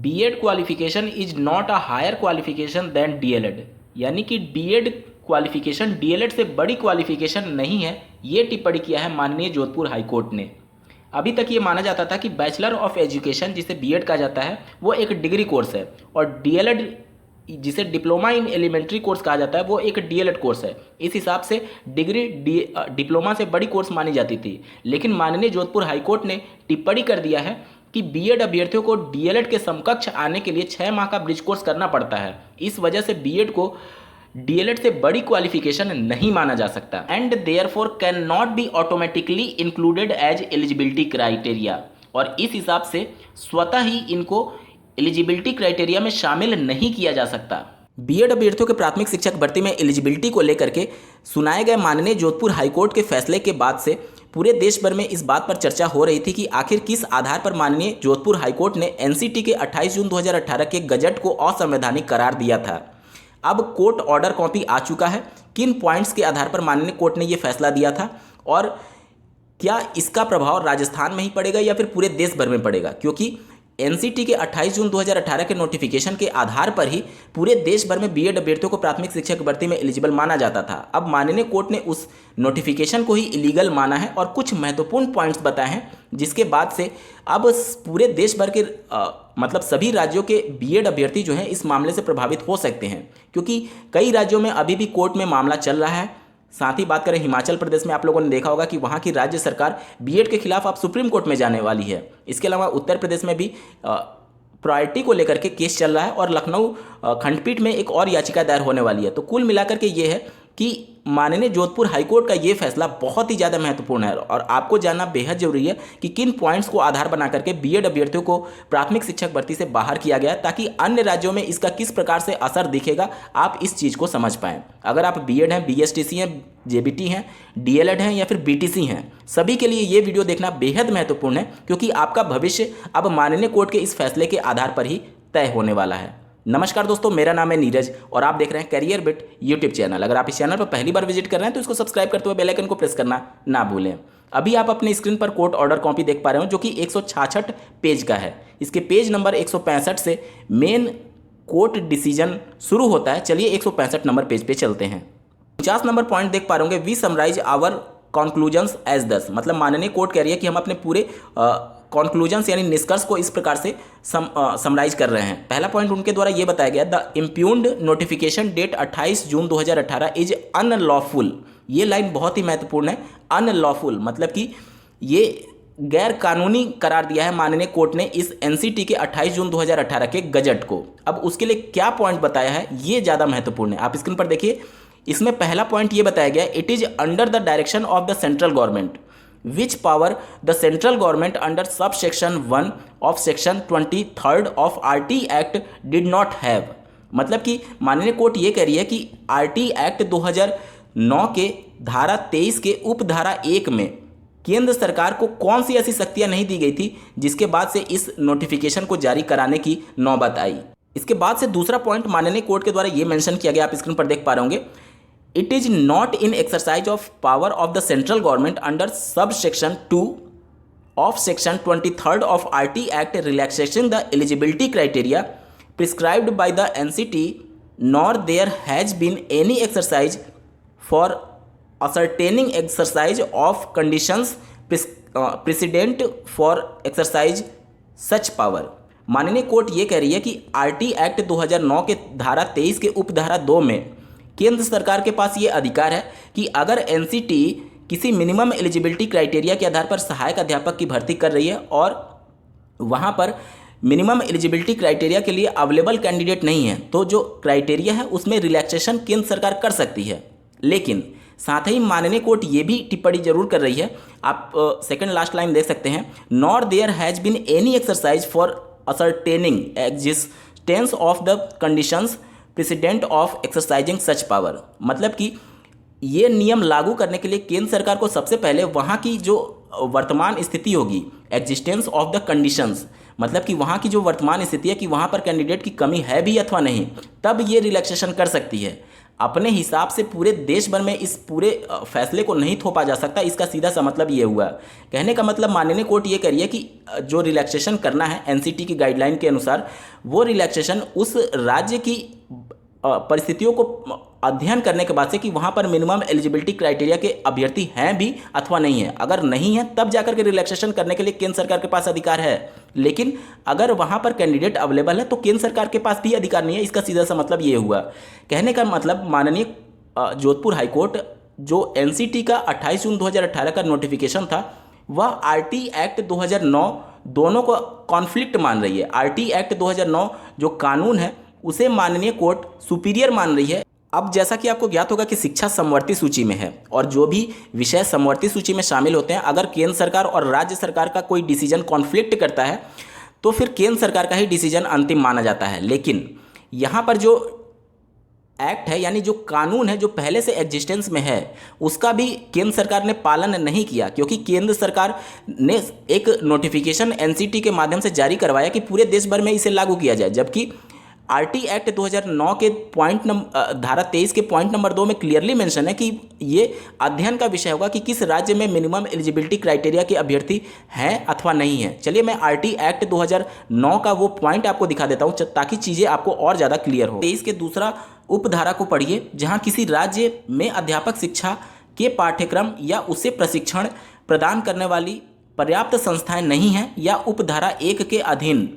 BEd qualification is not a higher qualification than DElEd, यानी कि BEd qualification DElEd से बड़ी क्वालिफिकेशन नहीं है, ये टिप्पणी किया है माननीय जोधपुर हाईकोर्ट ने। अभी तक ये माना जाता था कि बैचलर ऑफ एजुकेशन जिसे बीएड कहा जाता है वो एक डिग्री कोर्स है, और डीएलएड जिसे डिप्लोमा इन एलिमेंट्री कोर्स कहा जाता है वो एक डीएलएड कोर्स है। इस हिसाब से डिग्री डिप्लोमा से बड़ी कोर्स मानी जाती थी। लेकिन माननीय जोधपुर हाईकोर्ट ने टिप्पणी कर दिया है कि बीएड अभ्यर्थियों को डीएलएड के समकक्ष आने के लिए 6 माह का ब्रिज कोर्स करना पड़ता है। इस वजह से बीएड को डीएलएड से बड़ी क्वालिफिकेशन नहीं माना जा सकता, and therefore can not be automatically included as eligibility criteria, और इस हिसाब से स्वतः ही इनको एलिजिबिलिटी क्राइटेरिया में शामिल नहीं किया जा सकता। बीएड अभ्यर्थियों के प्राथमिक शिक्षक भर्ती में एलिजिबिलिटी को लेकर के सुनाए गए माननीय जोधपुर हाईकोर्ट के फैसले के बाद से पूरे देश भर में इस बात पर चर्चा हो रही थी कि आखिर किस आधार पर माननीय जोधपुर हाईकोर्ट ने एनसीटी के 28 जून 2018 के गजट को असंवैधानिक करार दिया था। अब कोर्ट ऑर्डर कॉपी आ चुका है। किन पॉइंट्स के आधार पर माननीय कोर्ट ने यह फैसला दिया था, और क्या इसका प्रभाव राजस्थान में ही पड़ेगा या फिर पूरे देश भर में पड़ेगा, क्योंकि एनसीटी के 28 जून 2018 के नोटिफिकेशन के आधार पर ही पूरे देश भर में बीएड अभ्यर्थियों को प्राथमिक शिक्षक भर्ती में एलिजिबल माना जाता था। अब माननीय कोर्ट ने उस नोटिफिकेशन को ही इलीगल माना है और कुछ महत्वपूर्ण पॉइंट्स बताए हैं, जिसके बाद से अब पूरे देश भर के मतलब सभी राज्यों के बीएड अभ्यर्थी जो हैं इस मामले से प्रभावित हो सकते हैं, क्योंकि कई राज्यों में अभी भी कोर्ट में मामला चल रहा है। साथ ही बात करें हिमाचल प्रदेश में, आप लोगों ने देखा होगा कि वहाँ की राज्य सरकार बीएड के खिलाफ अब सुप्रीम कोर्ट में जाने वाली है। इसके अलावा उत्तर प्रदेश में भी प्रायोरिटी को लेकर के केस चल रहा है, और लखनऊ खंडपीठ में एक और याचिका दायर होने वाली है। तो कुल मिलाकर के ये है कि माननीय जोधपुर हाईकोर्ट का ये फैसला बहुत ही ज़्यादा महत्वपूर्ण है, और आपको जानना बेहद जरूरी है कि किन पॉइंट्स को आधार बना करके बीएड अभ्यर्थियों को प्राथमिक शिक्षक भर्ती से बाहर किया गया, ताकि अन्य राज्यों में इसका किस प्रकार से असर दिखेगा आप इस चीज़ को समझ पाएँ। अगर आप बीएड हैं, बीएसटीसी हैं, जेबीटी हैं, डीएलएड हैं या फिर बीटीसी हैं, सभी के लिए ये वीडियो देखना बेहद महत्वपूर्ण है, क्योंकि आपका भविष्य अब माननीय कोर्ट के इस फैसले के आधार पर ही तय होने वाला है। नमस्कार दोस्तों, मेरा नाम है नीरज और आप देख रहे हैं करियर बिट यूट्यूब चैनल। अगर आप इस चैनल पर पहली बार विजिट कर रहे हैं तो इसको सब्सक्राइब करते हुए बेल आइकन को प्रेस करना ना भूलें। अभी आप अपनी स्क्रीन पर कोर्ट ऑर्डर कॉपी देख पा रहे हो, जो कि 166 पेज का है। इसके पेज नंबर 165 से मेन कोर्ट डिसीजन शुरू होता है। चलिए 165 नंबर पेज पे चलते हैं। 50 नंबर पॉइंट देख पा रहे होंगे, we summarise our conclusions as दस, मतलब माननीय कोर्ट कह रही है कि हम अपने पूरे कॉन्क्लूजन्स यानी निष्कर्ष को इस प्रकार से समराइज कर रहे हैं। पहला पॉइंट उनके द्वारा ये बताया गया, the impugned notification dated 28 June 2018 is unlawful. ये लाइन बहुत ही महत्वपूर्ण है। अनलॉफुल मतलब कि ये गैर कानूनी करार दिया है माननीय कोर्ट ने इस एनसीटी के 28 जून 2018 के गजट को। अब उसके लिए क्या पॉइंट बताया है ये ज़्यादा महत्वपूर्ण है। आप स्क्रीन पर देखिए, इसमें पहला पॉइंट ये बताया गया, it is under the direction of the central government which power the central government under subsection 1 of section 23rd of RT Act did not have। मतलब कि माननीय कोर्ट ये कह रही है कि RT Act 2009 के धारा 23 के उपधारा 1 में केंद्र सरकार को कौन सी ऐसी शक्तियां नहीं दी गई थी जिसके बाद से इस नोटिफिकेशन को जारी कराने की नौबत आई। इसके बाद से दूसरा पॉइंट माननीय कोर्ट के द्वारा ये मेंशन किया गया, आप स्क्रीन पर देख पा रहे होंगे, It is not in exercise of power of the central government under subsection 2 of section 23rd of RT Act relaxation the eligibility criteria prescribed by the NCT, nor there has been any exercise for ascertaining exercise of conditions precedent for exercise such power। माननीय court ये कह रही है कि RT Act 2009 के धारा 23 के उपधारा 2 में केंद्र सरकार के पास ये अधिकार है कि अगर एनसीटी किसी मिनिमम एलिजिबिलिटी क्राइटेरिया के आधार पर सहायक अध्यापक की भर्ती कर रही है और वहाँ पर मिनिमम एलिजिबिलिटी क्राइटेरिया के लिए अवेलेबल कैंडिडेट नहीं है, तो जो क्राइटेरिया है उसमें रिलैक्सेशन केंद्र सरकार कर सकती है। लेकिन साथ ही माननीय कोर्ट ये भी टिप्पणी जरूर कर रही है, आप सेकंड लास्ट लाइन देख सकते हैं, nor there has been any exercise for ascertaining existence of the conditions precedent of exercising such power. मतलब कि ये नियम लागू करने के लिए केंद्र सरकार को सबसे पहले वहाँ की जो वर्तमान स्थिति होगी, एग्जिस्टेंस ऑफ द कंडीशंस, मतलब कि वहाँ की जो वर्तमान स्थिति है कि वहाँ पर कैंडिडेट की कमी है भी अथवा नहीं, तब ये रिलैक्सेशन कर सकती है। अपने हिसाब से पूरे देश भर में इस पूरे फैसले को नहीं थोपा जा सकता। इसका सीधा सा मतलब ये हुआ। कहने का मतलब माननीय कोर्ट ये कह रही है कि जो रिलैक्सेशन करना है एनसीटी की गाइडलाइन के अनुसार, वो रिलैक्सेशन उस राज्य की परिस्थितियों को अध्ययन करने के बाद से कि वहाँ पर मिनिमम एलिजिबिलिटी क्राइटेरिया के अभ्यर्थी हैं भी अथवा नहीं है। अगर नहीं है तब जाकर के रिलैक्सेशन करने के लिए केंद्र सरकार के पास अधिकार है, लेकिन अगर वहाँ पर कैंडिडेट अवेलेबल है तो केंद्र सरकार के पास भी अधिकार नहीं है। इसका सीधा सा मतलब ये हुआ। कहने का मतलब माननीय जोधपुर हाईकोर्ट जो एनसीटी का 28 जून 2018 का नोटिफिकेशन था, वह आरटी एक्ट 2009 दोनों को कॉन्फ्लिक्ट मान रही है। आरटी एक्ट 2009 जो कानून है उसे माननीय कोर्ट सुपीरियर मान रही है। अब जैसा कि आपको ज्ञात होगा कि शिक्षा समवर्ती सूची में है और जो भी विषय समवर्ती सूची में शामिल होते हैं, अगर केंद्र सरकार और राज्य सरकार का कोई डिसीजन कॉन्फ्लिक्ट करता है तो फिर केंद्र सरकार का ही डिसीजन अंतिम माना जाता है। लेकिन यहाँ पर जो एक्ट है यानी जो कानून है जो पहले से एग्जिस्टेंस में है, उसका भी केंद्र सरकार ने पालन नहीं किया, क्योंकि केंद्र सरकार ने एक नोटिफिकेशन एनसीटी के माध्यम से जारी करवाया कि पूरे देश भर में इसे लागू किया जाए, जबकि आरटी एक्ट 2009 के धारा 23 के पॉइंट नंबर 2 में क्लियरली मेंशन है कि ये अध्ययन का विषय होगा कि किस राज्य में मिनिमम एलिजिबिलिटी क्राइटेरिया के अभ्यर्थी हैं अथवा नहीं है। चलिए मैं आरटी एक्ट 2009 का वो पॉइंट आपको दिखा देता हूँ ताकि चीज़ें आपको और ज़्यादा क्लियर हो। 23 के दूसरा उपधारा को पढ़िए, जहाँ किसी राज्य में अध्यापक शिक्षा के पाठ्यक्रम या उसे प्रशिक्षण प्रदान करने वाली पर्याप्त संस्थाएं नहीं हैं या उपधारा 1 के अधीन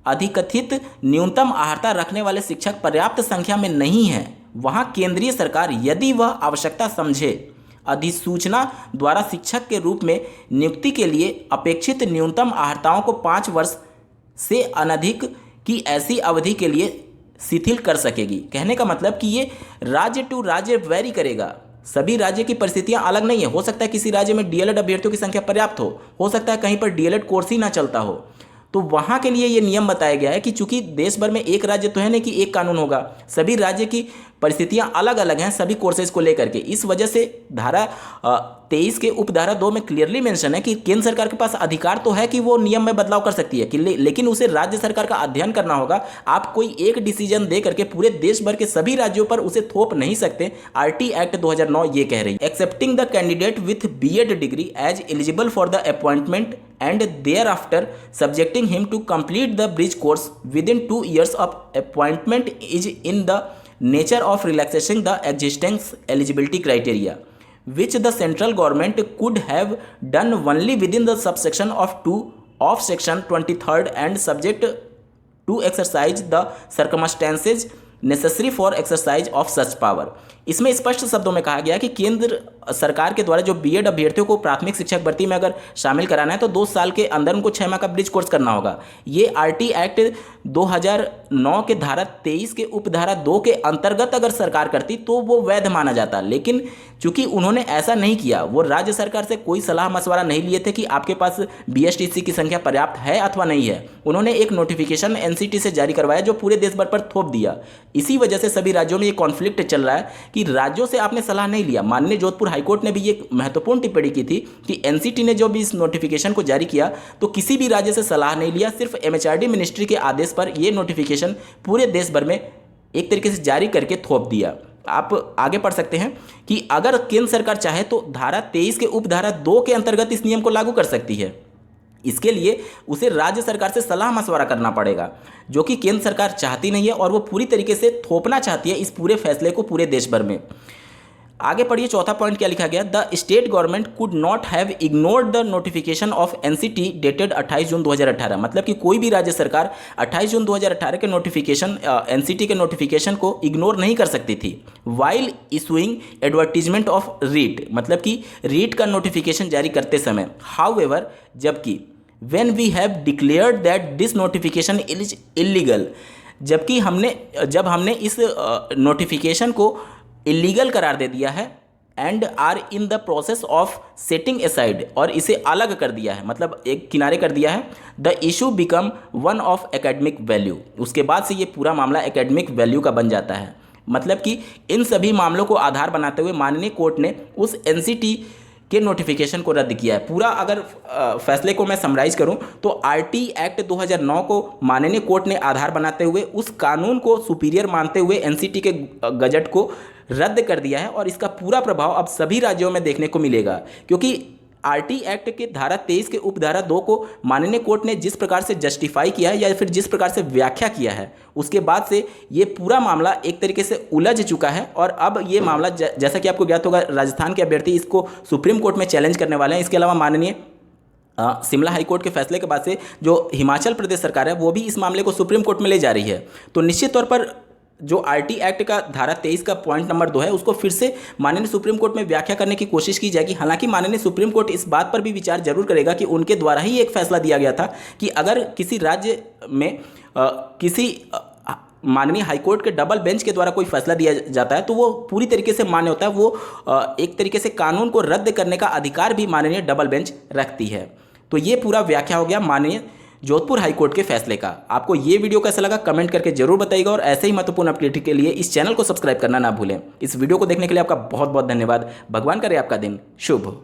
अधिकथित न्यूनतम अर्हता रखने वाले शिक्षक पर्याप्त संख्या में नहीं है, वहां केंद्रीय सरकार यदि वह आवश्यकता समझे अधिसूचना द्वारा शिक्षक के रूप में नियुक्ति के लिए अपेक्षित न्यूनतम अर्हताओं को 5 वर्ष से अनधिक की ऐसी अवधि के लिए शिथिल कर सकेगी। कहने का मतलब कि ये राज्य टू राज्य वेरी करेगा। सभी राज्य की परिस्थितियां अलग नहीं है। हो सकता है किसी राज्य में डीएलएड अभ्यर्थियों की संख्या पर्याप्त हो सकता है कहीं पर डीएलएड कोर्स ही ना चलता हो, तो वहाँ के लिए ये नियम बताया गया है कि चूंकि देश भर में एक राज्य तो है नहीं कि एक कानून होगा, सभी राज्य की परिस्थितियां अलग अलग हैं सभी कोर्सेज को लेकर के। इस वजह से धारा 23 के उपधारा 2 में क्लियरली मेंशन है कि केंद्र सरकार के पास अधिकार तो है कि वो नियम में बदलाव कर सकती है लेकिन उसे राज्य सरकार का अध्ययन करना होगा। आप कोई एक डिसीजन दे करके पूरे देश भर के सभी राज्यों पर उसे थोप नहीं सकते। आरटी एक्ट 2009 ये कह रही है, excepting the candidate with BEd degree as eligible for the appointment and thereafter subjecting him to complete the bridge course within 2 years of appointment is in the nature of relaxing the existing eligibility criteria, which the central government could have done only within the subsection of 2 of section 23rd and subject to exercise the circumstances necessary for exercise of such power. इसमें स्पष्ट शब्दों में कहा गया कि केंद्र सरकार के द्वारा जो बीएड अभ्यर्थियों को प्राथमिक शिक्षक भर्ती में अगर शामिल कराना है तो 2 साल के अंदर उनको 6 माह का ब्रिज कोर्स करना होगा। ये आरटी एक्ट 2009 के धारा 23 के उपधारा 2 के अंतर्गत अगर सरकार करती तो वो वैध माना जाता, लेकिन चूंकि उन्होंने ऐसा नहीं किया, वो राज्य सरकार से कोई सलाह मशवरा नहीं लिए थे कि आपके पास बीएसटीसी की संख्या पर्याप्त है अथवा नहीं है। उन्होंने एक नोटिफिकेशन एनसीटी से जारी करवाया जो पूरे देश भर पर थोप दिया। इसी वजह से सभी राज्यों में ये कॉन्फ्लिक्ट चल रहा है कि राज्यों से आपने सलाह नहीं लिया। माननीय जोधपुर हाईकोर्ट ने भी ये महत्वपूर्ण टिप्पणी की थी कि एनसीटी ने जो भी इस नोटिफिकेशन को जारी किया तो किसी भी राज्य से सलाह नहीं लिया, सिर्फ एमएचआरडी मिनिस्ट्री के आदेश पर यह नोटिफिकेशन पूरे देश भर में एक तरीके से जारी करके थोप दिया। आप आगे पढ़ सकते हैं कि अगर केंद्र सरकार चाहे तो धारा 23 के उपधारा 2 के अंतर्गत इस नियम को लागू कर सकती है। इसके लिए उसे राज्य सरकार से सलाह मशवरा करना पड़ेगा, जो कि केंद्र सरकार चाहती नहीं है और वो पूरी तरीके से थोपना चाहती है इस पूरे फैसले को पूरे देश भर में। आगे पढ़िए, चौथा पॉइंट क्या लिखा गया, the state government could not have ignored the notification of NCT dated 28 जून 2018। मतलब कि कोई भी राज्य सरकार 28 जून 2018 के नोटिफिकेशन एनसीटी के नोटिफिकेशन को इग्नोर नहीं कर सकती थी। While issuing advertisement of REET, मतलब कि रीट का नोटिफिकेशन जारी करते समय। हाउएवर, जबकि when we have declared that this notification is illegal, जबकि जब हमने इस नोटिफिकेशन को इलीगल करार दे दिया है and are in the process of setting aside, और इसे अलग कर दिया है, मतलब एक किनारे कर दिया है, the issue become one of academic value. उसके बाद से ये पूरा मामला एकेडमिक वैल्यू का बन जाता है। मतलब कि इन सभी मामलों को आधार बनाते हुए माननीय कोर्ट ने उस एनसीटी के नोटिफिकेशन को रद्द किया है। पूरा अगर फैसले को मैं समराइज करूं तो आरटी एक्ट 2009 को माननीय कोर्ट ने आधार बनाते हुए उस कानून को सुपीरियर मानते हुए एनसीटी के गजट को रद्द कर दिया है और इसका पूरा प्रभाव अब सभी राज्यों में देखने को मिलेगा, क्योंकि आरटी एक्ट के धारा 23 के उपधारा 2 को माननीय कोर्ट ने जिस प्रकार से जस्टिफाई किया है या फिर जिस प्रकार से व्याख्या किया है, उसके बाद से ये पूरा मामला एक तरीके से उलझ चुका है। और अब ये मामला जैसा कि आपको ज्ञात होगा, राजस्थान के अभ्यर्थी इसको सुप्रीम कोर्ट में चैलेंज करने वाले हैं। इसके अलावा माननीय शिमला हाईकोर्ट के फैसले के बाद से जो हिमाचल प्रदेश सरकार है वो भी इस मामले को सुप्रीम कोर्ट में ले जा रही है। तो निश्चित तौर पर जो आरटी एक्ट का धारा 23 का पॉइंट नंबर 2 है उसको फिर से माननीय सुप्रीम कोर्ट में व्याख्या करने की कोशिश की जाएगी। हालांकि माननीय सुप्रीम कोर्ट इस बात पर भी विचार जरूर करेगा कि उनके द्वारा ही एक फैसला दिया गया था कि अगर किसी राज्य में किसी माननीय हाईकोर्ट के डबल बेंच के द्वारा कोई फैसला दिया जाता है तो वो पूरी तरीके से मान्य होता है, वो एक तरीके से कानून को रद्द करने का अधिकार भी माननीय डबल बेंच रखती है। तो ये पूरा व्याख्या हो गया माननीय जोधपुर हाईकोर्ट के फैसले का। आपको ये वीडियो कैसा लगा कमेंट करके जरूर बताइएगा और ऐसे ही महत्वपूर्ण अपडेट के लिए इस चैनल को सब्सक्राइब करना ना भूलें। इस वीडियो को देखने के लिए आपका बहुत बहुत धन्यवाद। भगवान करे आपका दिन शुभ हो।